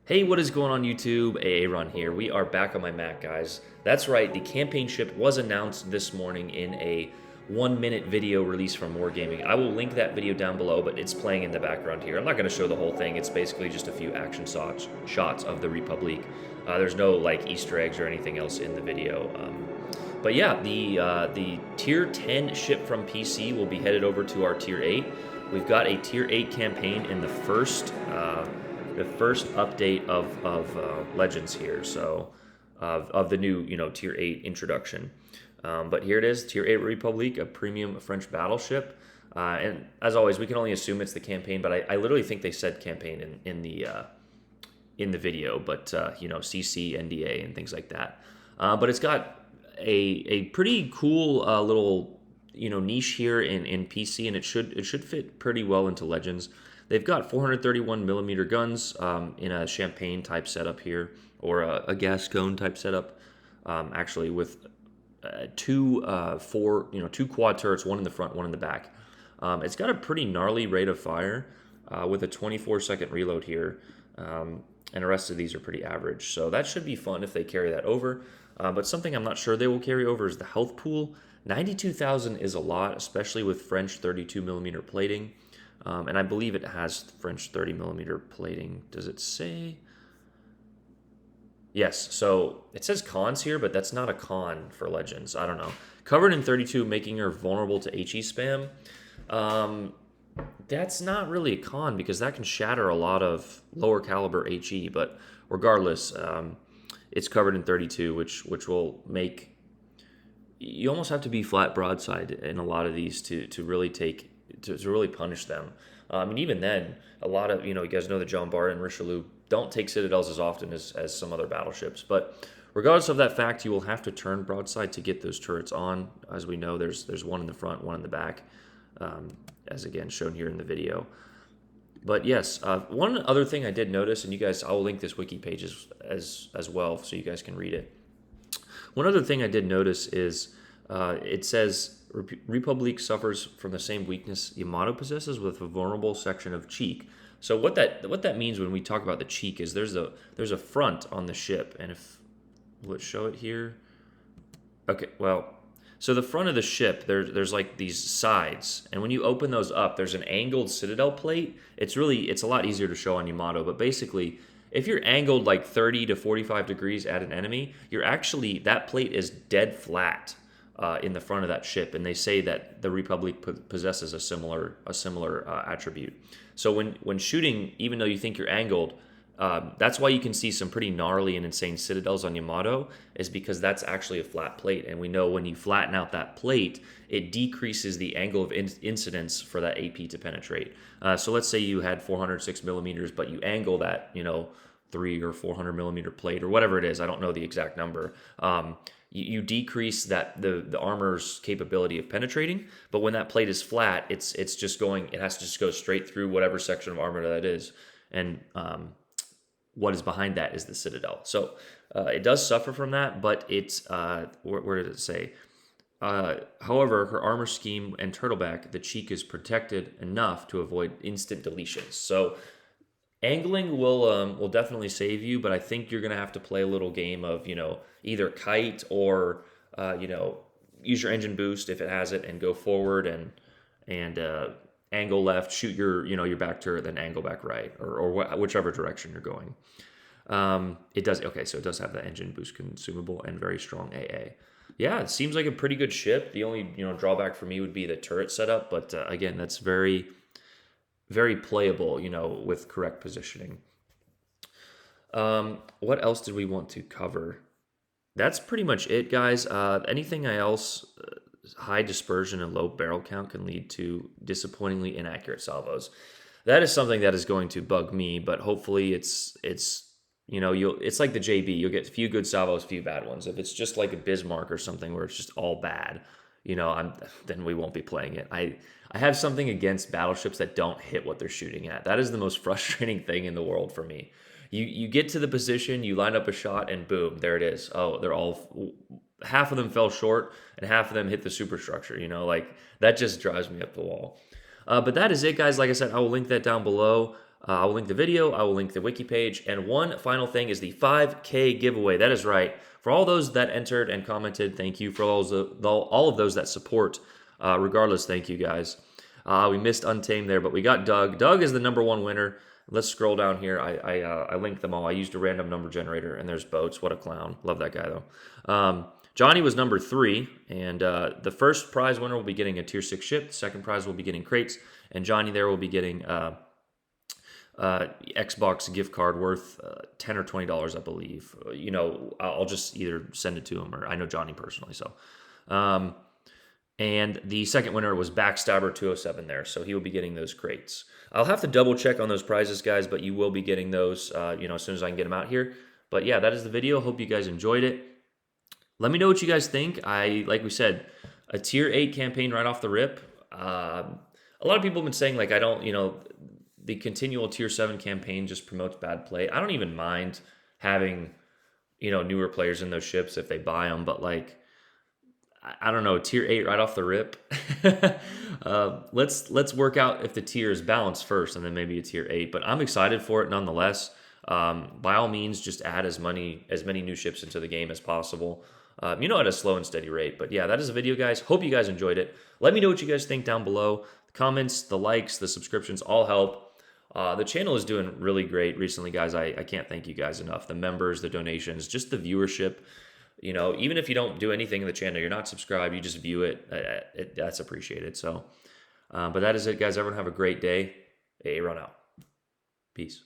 Hey, what is going on YouTube? AA Run here. We are back on my Mac, guys. That's right, the campaign ship was announced this morning in a 1-minute video release from Wargaming. I will link that video down below, but it's playing in the background here. I'm not going to show the whole thing. It's basically just a few action shots of the République. There's no like Easter eggs or anything else in the video. But yeah, the Tier 10 ship from PC will be headed over to our Tier 8. We've got a Tier 8 campaign in the first update of Legends here, so of the new Tier 8 introduction. But here it is, Tier 8 République, a premium French battleship. And as always, we can only assume it's the campaign, but I literally think they said campaign in the video, but CC, NDA, and things like that. But it's got a pretty cool little niche here in PC, and it should fit pretty well into Legends. They've got 431 millimeter guns in a champagne type setup here, or a Gascon type setup. Actually, with two quad turrets, one in the front, one in the back. It's got a pretty gnarly rate of fire with a 24-second reload here, and the rest of these are pretty average. So that should be fun if they carry that over. But something I'm not sure they will carry over is the health pool. 92,000 is a lot, especially with French 32 millimeter plating. And I believe it has French 30 millimeter plating. Does it say? Yes, so it says cons here, but that's not a con for Legends. I don't know. Covered in 32, making her vulnerable to HE spam. That's not really a con because that can shatter a lot of lower caliber HE, but regardless, it's covered in 32, which will make you almost have to be flat broadside in a lot of these to really really punish them. And even then, a lot of, you guys know the John Bart and Richelieu don't take citadels as often as some other battleships. But regardless of that fact, you will have to turn broadside to get those turrets on. As we know, there's one in the front, one in the back, as again shown here in the video. But yes, one other thing I did notice, and you guys, I will link this wiki page as well so you guys can read it. One other thing I did notice is it says République suffers from the same weakness Yamato possesses with a vulnerable section of cheek. So what that means when we talk about the cheek is there's a front on the ship, and if will it show it here? Okay, well, so the front of the ship there's like these sides, and when you open those up, there's an angled citadel plate. It's a lot easier to show on Yamato, but basically, if you're angled like 30 to 45 degrees at an enemy, that plate is dead flat in the front of that ship, and they say that the République possesses a similar attribute. So when shooting, even though you think you're angled, that's why you can see some pretty gnarly and insane citadels on Yamato, is because that's actually a flat plate, and we know when you flatten out that plate, it decreases the angle of incidence for that AP to penetrate. So let's say you had 406 millimeters, but you angle that 300 or 400 millimeter plate or whatever it is. I don't know the exact number. You decrease that the armor's capability of penetrating, but when that plate is flat, it has to just go straight through whatever section of armor that is, and what is behind that is the citadel. So it does suffer from that, but it's where did it say? However, her armor scheme and turtleback, the cheek is protected enough to avoid instant deletions. So angling will definitely save you, but I think you're gonna have to play a little game of either kite or use your engine boost if it has it and go forward and angle left, shoot your back turret, then angle back right or whichever direction you're going. It does so it does have the engine boost consumable and very strong AA. Yeah, it seems like a pretty good ship. The only drawback for me would be the turret setup, but again, that's very very playable, with correct positioning. What else did we want to cover? That's pretty much it, guys. Anything else, high dispersion and low barrel count can lead to disappointingly inaccurate salvos. That is something that is going to bug me, but hopefully it's like the JB. You'll get a few good salvos, few bad ones. If it's just like a Bismarck or something where it's just all bad, then we won't be playing it. I have something against battleships that don't hit what they're shooting at. That is the most frustrating thing in the world for me. You get to the position, you line up a shot, and boom, there it is. Oh, half of them fell short, and half of them hit the superstructure. Like that just drives me up the wall. But that is it, guys. Like I said, I will link that down below. I will link the video. I will link the wiki page. And one final thing is the 5K giveaway. That is right. For all those that entered and commented, thank you. For all of those that support, regardless, thank you guys. We missed Untamed there, but we got Doug. Doug is the #1 winner. Let's scroll down here. I linked them all. I used a random number generator, and there's Boats. What a clown. Love that guy, though. Johnny was #3, and the first prize winner will be getting a Tier 6 ship. The second prize will be getting crates, and Johnny there will be getting Xbox gift card worth $10 or $20, I believe. I'll just either send it to him, or I know Johnny personally. So, and the second winner was Backstabber 207 there, so he will be getting those crates. I'll have to double check on those prizes, guys, but you will be getting those, as soon as I can get them out here. But yeah, that is the video. Hope you guys enjoyed it. Let me know what you guys think. Like we said, a Tier 8 campaign right off the rip. A lot of people have been saying, like, I don't, the continual Tier 7 campaign just promotes bad play. I don't even mind having, newer players in those ships if they buy them, but like, I don't know, Tier 8 right off the rip. Let's work out if the tier is balanced first, and then maybe a Tier 8. But I'm excited for it nonetheless. By all means, just add as many new ships into the game as possible. At a slow and steady rate. But yeah, that is the video, guys. Hope you guys enjoyed it. Let me know what you guys think down below. The comments, the likes, the subscriptions all help. The channel is doing really great recently, guys. I can't thank you guys enough. The members, the donations, just the viewership. Even if you don't do anything in the channel, you're not subscribed, you just view it, that's appreciated. So, but that is it, guys. Everyone have a great day. Run out. Peace.